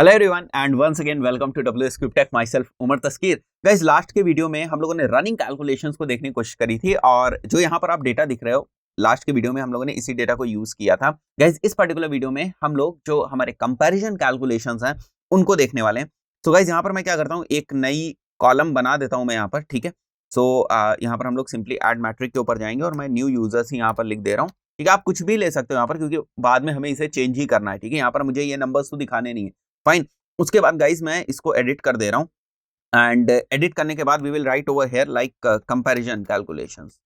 Hello everyone and once again welcome to W Script Tech myself Umar Taskeer. Guys last के video में हम लोगों ने रनिंग कैलकुलेशंस को देखने की कोशिश करी थी और जो यहाँ पर आप डेटा दिख रहे हो लास्ट के वीडियो में हम लोगों ने इसी डेटा को यूज किया था। गाइस इस पर्टिकुलर वीडियो में हम लोग जो हमारे कंपैरिजन कैलकुलेशंस हैं उनको देखने वाले हैं। तो गाइस यहाँ पर मैं क्या करता हूँ, एक नई कॉलम बना देता हूँ मैं यहाँ पर, ठीक है। सो यहाँ पर हम लोग सिंपली एड मैट्रिक के ऊपर जाएंगे और मैं न्यू यूजर्स ही यहाँ पर लिख दे रहा हूँ, ठीक है। आप कुछ भी ले सकते हो यहाँ पर क्योंकि बाद में हमें इसे चेंज ही करना है, ठीक है। यहाँ पर मुझे ये नंबर्स तो दिखाने नहीं है, फाइन। उसके बाद गाइस मैं इसको एडिट कर दे रहा हूं एंड एडिट करने के बाद we will write over here like comparison calculations,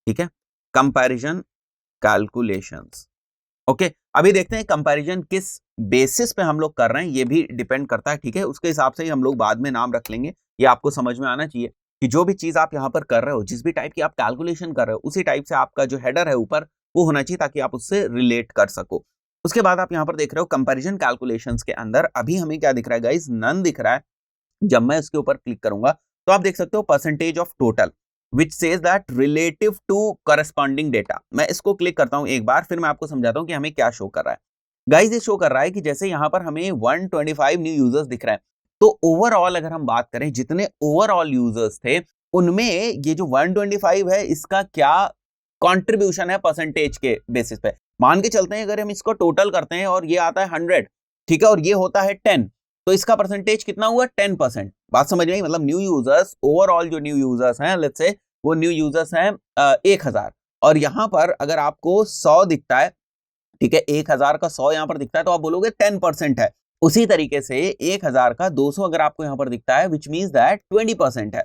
ठीक है। Comparison calculations, okay. अभी देखते हैं कंपैरिजन किस बेसिस पे हम लोग कर रहे हैं, ये भी डिपेंड करता है, ठीक है। उसके हिसाब से ही हम लोग बाद में नाम रख लेंगे। ये आपको समझ में आना चाहिए कि जो भी चीज आप यहाँ पर कर रहे हो, जिस भी टाइप की आप कैलकुलेशन कर रहे हो, उसी टाइप से आपका जो हेडर है ऊपर वो होना चाहिए ताकि आप उससे रिलेट कर सको। उसके बाद आप यहाँ पर देख रहे हो कंपैरिजन कैलकुलेशंस के अंदर अभी हमें क्या दिख रहा है गाइस, नन दिख रहा है। जब मैं इसके ऊपर क्लिक करूंगा तो आप देख सकते हो percentage of total which says that relative to corresponding data. मैं इसको क्लिक करता हूं एक बार, फिर मैं आपको समझाता हूं कि हमें क्या शो कर रहा है। गाइस ये शो कर रहा है कि जैसे यहाँ पर हमें 125 न्यू यूजर्स दिख रहा है, तो ओवरऑल अगर हम बात करें जितने ओवरऑल यूजर्स थे उनमें ये जो 125 है इसका क्या कॉन्ट्रीब्यूशन है परसेंटेज के बेसिस पे। मान के चलते हैं अगर हम इसको टोटल करते हैं और ये आता है 100, ठीक है, और ये होता है 10, तो इसका परसेंटेज कितना हुआ, 10%। बात समझ में आई? मतलब न्यू यूजर्स, ओवरऑल जो न्यू यूजर्स हैं, लेट्स से वो न्यू यूजर्स हैं 1000, और यहां पर अगर आपको 100 दिखता है, ठीक है, 1000 का 100 यहां पर दिखता है तो आप बोलोगे 10% है। उसी तरीके से 1000 का 200 अगर आपको यहां पर दिखता है विच मीन्स दैट 20% है।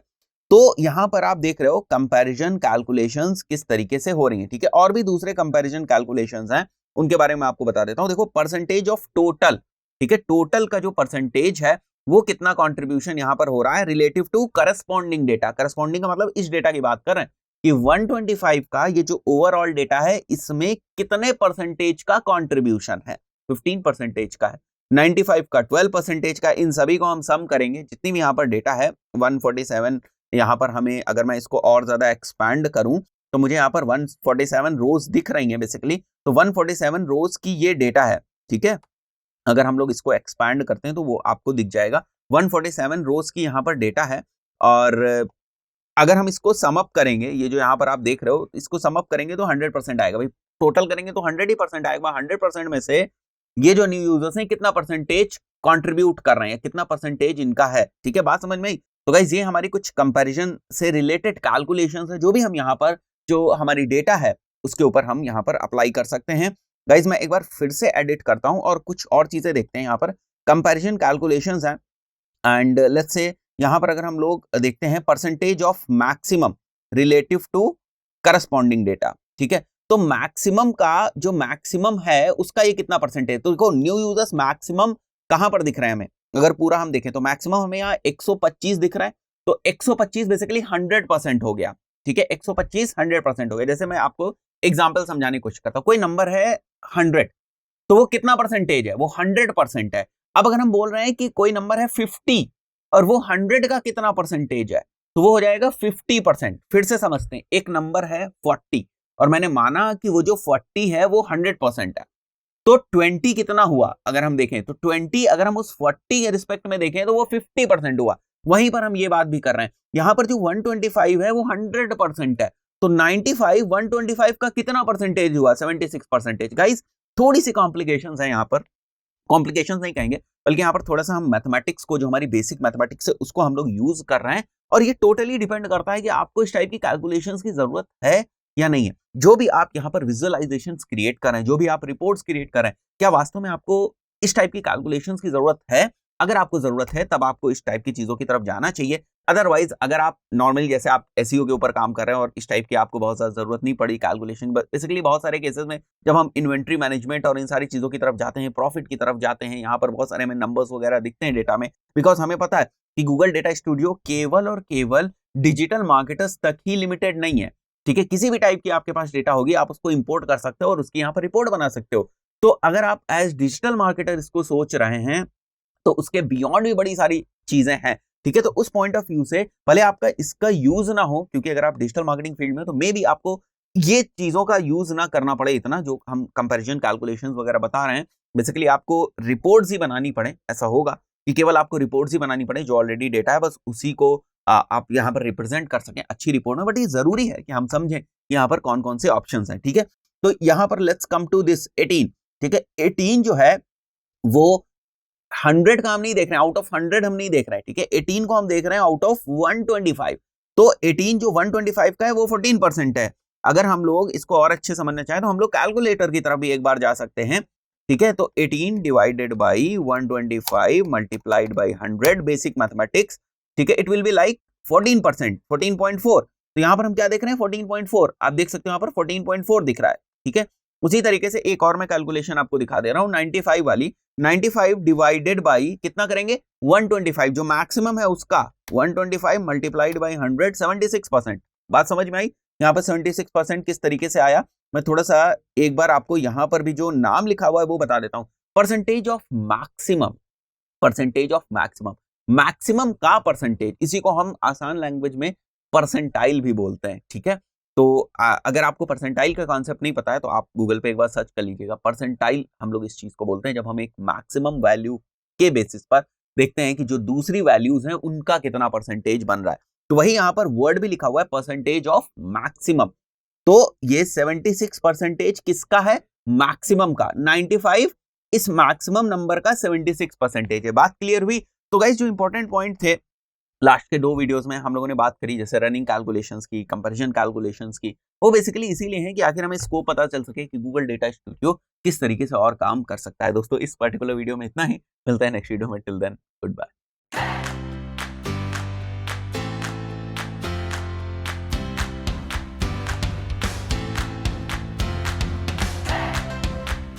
तो यहां पर आप देख रहे हो कंपैरिजन कैलकुलेशंस किस तरीके से हो रही हैं, ठीक है। और भी दूसरे कंपैरिजन कैलकुलेशंस हैं, उनके बारे में आपको बता देता हूं। देखो परसेंटेज ऑफ टोटल, ठीक है, टोटल का जो परसेंटेज है वो कितना कंट्रीब्यूशन यहां पर हो रहा है relative to corresponding data. Corresponding का मतलब इस डेटा की बात कर रहे हैं कि 125 का ये जो ओवरऑल डेटा है इसमें कितने परसेंटेज का कंट्रीब्यूशन है, 15% का है, 95 का 12% का। इन सभी को हम सम करेंगे, जितनी भी यहाँ पर डेटा है 147, यहाँ पर हमें अगर मैं इसको और ज्यादा एक्सपैंड करूं तो मुझे यहाँ पर 147 रोज दिख रही हैं बेसिकली। तो 147 रोज की ये डेटा है, ठीक है। अगर हम लोग इसको एक्सपैंड करते हैं तो वो आपको दिख जाएगा 147 रोज की यहाँ पर डेटा है। और अगर हम इसको सम अप करेंगे, ये जो यहाँ पर आप देख रहे हो, इसको सम अप करेंगे तो 100% आएगा भाई। टोटल करेंगे तो 100% आएगा। 100% में से ये जो न्यू यूजर्स हैं कितना परसेंटेज कंट्रीब्यूट कर रहे हैं, कितना परसेंटेज इनका है, ठीक है। बात समझ में आई? तो गाइस ये हमारी कुछ कंपैरिजन से रिलेटेड कैलकुलेशंस है जो भी हम यहाँ पर जो हमारी डेटा है उसके ऊपर हम यहाँ पर अप्लाई कर सकते हैं। गाइस मैं एक बार फिर से एडिट करता हूँ और कुछ और चीजें देखते हैं। यहाँ पर कंपैरिजन कैलकुलेशंस हैं एंड लेट्स से यहाँ पर अगर हम लोग देखते हैं percentage of maximum relative to corresponding data, ठीक है। तो मैक्सिमम का जो मैक्सिमम है उसका ये कितना परसेंटेज, तो देखो न्यू यूजर्स मैक्सिमम कहां पर दिख रहे हैं हमें, अगर पूरा हम देखें तो मैक्सिमम हमें यहाँ 125 दिख रहा है। तो 125 बेसिकली 100% हो गया, ठीक है। 125 100% हो गया। जैसे मैं आपको एग्जाम्पल समझाने की कोशिश करता हूँ, कोई नंबर है 100, तो वो कितना परसेंटेज है, वो 100% है। अब अगर हम बोल रहे हैं कि कोई नंबर है 50 और वो 100 का कितना परसेंटेज है, तो वो हो जाएगा 50%। फिर से समझते हैं, एक नंबर है 40 और मैंने माना कि वो जो 40 है वो 100% है, तो 20 कितना हुआ अगर हम देखें तो 20 अगर हम उस 40 के रिस्पेक्ट में देखें तो वो 50% हुआ। वहीं पर हम ये बात भी कर रहे हैं, यहां पर जो 125 है वो 100% है, तो 95 125 का कितना परसेंटेज हुआ, 76%। गाइस थोड़ी सी कॉम्प्लिकेशंस है यहाँ पर, कॉम्प्लिकेशंस नहीं कहेंगे बल्कि यहाँ पर थोड़ा सा हम मैथमेटिक्स को, जो हमारी बेसिक मैथमेटिक्स है उसको हम लोग यूज कर रहे हैं। और ये टोटली डिपेंड करता है कि आपको इस टाइप की कैलकुलेशंस की जरूरत है या नहीं है। जो भी आप यहाँ पर विजुअलाइजेशंस क्रिएट कर रहे हैं, जो भी आप रिपोर्ट्स क्रिएट कर रहे हैं, क्या वास्तव में आपको इस टाइप की कैलकुलेशंस की जरूरत है? अगर आपको जरूरत है तब आपको इस टाइप की चीजों की तरफ जाना चाहिए। अदरवाइज अगर आप नॉर्मली जैसे आप एसईओ के ऊपर काम कर रहे हैं और इस टाइप की आपको बहुत ज्यादा जरूरत नहीं पड़ी कैलकुलेशन, बेसिकली बहुत सारे केसेस में जब हम इन्वेंट्री मैनेजमेंट और इन सारी चीजों की तरफ जाते हैं, प्रॉफिट की तरफ जाते हैं, यहाँ पर बहुत सारे हमें नंबर्स वगैरह दिखते हैं डेटा में, बिकॉज हमें पता है कि गूगल डेटा स्टूडियो केवल और केवल डिजिटल मार्केटर्स तक ही लिमिटेड नहीं है, ठीक है। किसी भी टाइप की आपके पास डेटा होगी आप उसको इंपोर्ट कर सकते हो और उसकी यहाँ पर रिपोर्ट बना सकते हो। तो अगर आप एज डिजिटल मार्केटर इसको सोच रहे हैं तो उसके बियॉन्ड भी बड़ी सारी चीजें हैं, ठीक है। तो उस पॉइंट ऑफ व्यू से भले आपका इसका यूज ना हो, क्योंकि अगर आप डिजिटल मार्केटिंग फील्ड में हो तो मे बी आपको ये चीजों का यूज ना करना पड़े इतना, जो हम कंपैरिजन कैलकुलेशंस वगैरह बता रहे हैं, बेसिकली आपको रिपोर्ट्स ही बनानी पड़े, ऐसा होगा कि केवल आपको रिपोर्ट्स ही बनानी पड़े, जो ऑलरेडी डेटा है बस उसी को आप यहाँ पर रिप्रेजेंट कर सकें अच्छी रिपोर्ट में। बट ये जरूरी है कि हम समझें यहाँ पर कौन कौन से ऑप्शंस हैं, ठीक है। तो यहाँ पर लेट्स कम टू दिस 18, ठीक है। 18 जो है वो 100 का हम नहीं देख रहे हैं, आउट ऑफ 100 हम नहीं देख रहे हैं, ठीक है। 18 को हम देख रहे हैं आउट ऑफ 125। तो 18 जो 125 का है वो 14% है। अगर हम लोग इसको और अच्छे समझना चाहें तो हम लोग कैलकुलेटर की तरफ भी एक बार जा सकते हैं, ठीक है। तो 18 divided by 125 multiplied by 100 basic mathematics, ठीक है, इट विल बी लाइक 14%, 14.4। तो यहां पर हम क्या देख रहे हैं, 14.4। आप देख सकते हो यहां पर 14.4 दिख रहा है, ठीक है। उसी तरीके से एक और मैं कैलकुलेशन आपको दिखा दे रहा हूं, 95 वाली। 95 डिवाइडेड बाई कितना करेंगे, 125, जो मैक्सिमम है उसका 125 मल्टीप्लाइड बाई 100, 76%। बात समझ में आई। यहाँ पर 76% किस तरीके से आया, मैं थोड़ा सा एक बार आपको यहाँ पर भी जो नाम लिखा हुआ है वो बता देता हूं। Percentage of maximum, percentage of maximum, maximum का परसेंटेज, इसी को हम आसान लैंग्वेज में परसेंटाइल भी बोलते हैं, ठीक है। तो अगर आपको परसेंटाइल का कॉन्सेप्ट नहीं पता है तो आप गूगल पे एक बार सर्च कर लीजिएगा। परसेंटाइल हम लोग इस चीज को बोलते हैं जब हम एक मैक्सिमम वैल्यू के बेसिस पर देखते हैं कि जो दूसरी वैल्यूज हैं उनका कितना परसेंटेज बन रहा है। तो वही यहां पर वर्ड भी लिखा हुआ है, परसेंटेज ऑफ मैक्सिमम। तो ये 76% किसका है, मैक्सिमम का। 95 इस मैक्सिमम नंबर का 76% है। बात क्लियर हुई। तो गाइस जो इंपॉर्टेंट पॉइंट थे लास्ट के 2 वीडियोस में हम लोगों ने बात करी, जैसे रनिंग कैलकुलेशंस की, कंपैरिजन कैलकुलेशंस की, वो बेसिकली इसीलिए है कि आखिर हमें स्कोप पता चल सके कि गूगल डेटा स्टूडियो किस तरीके से और काम कर सकता है। दोस्तों इस पर्टिकुलर वीडियो में इतना ही, मिलते हैं नेक्स्ट वीडियो में। Till then good bye.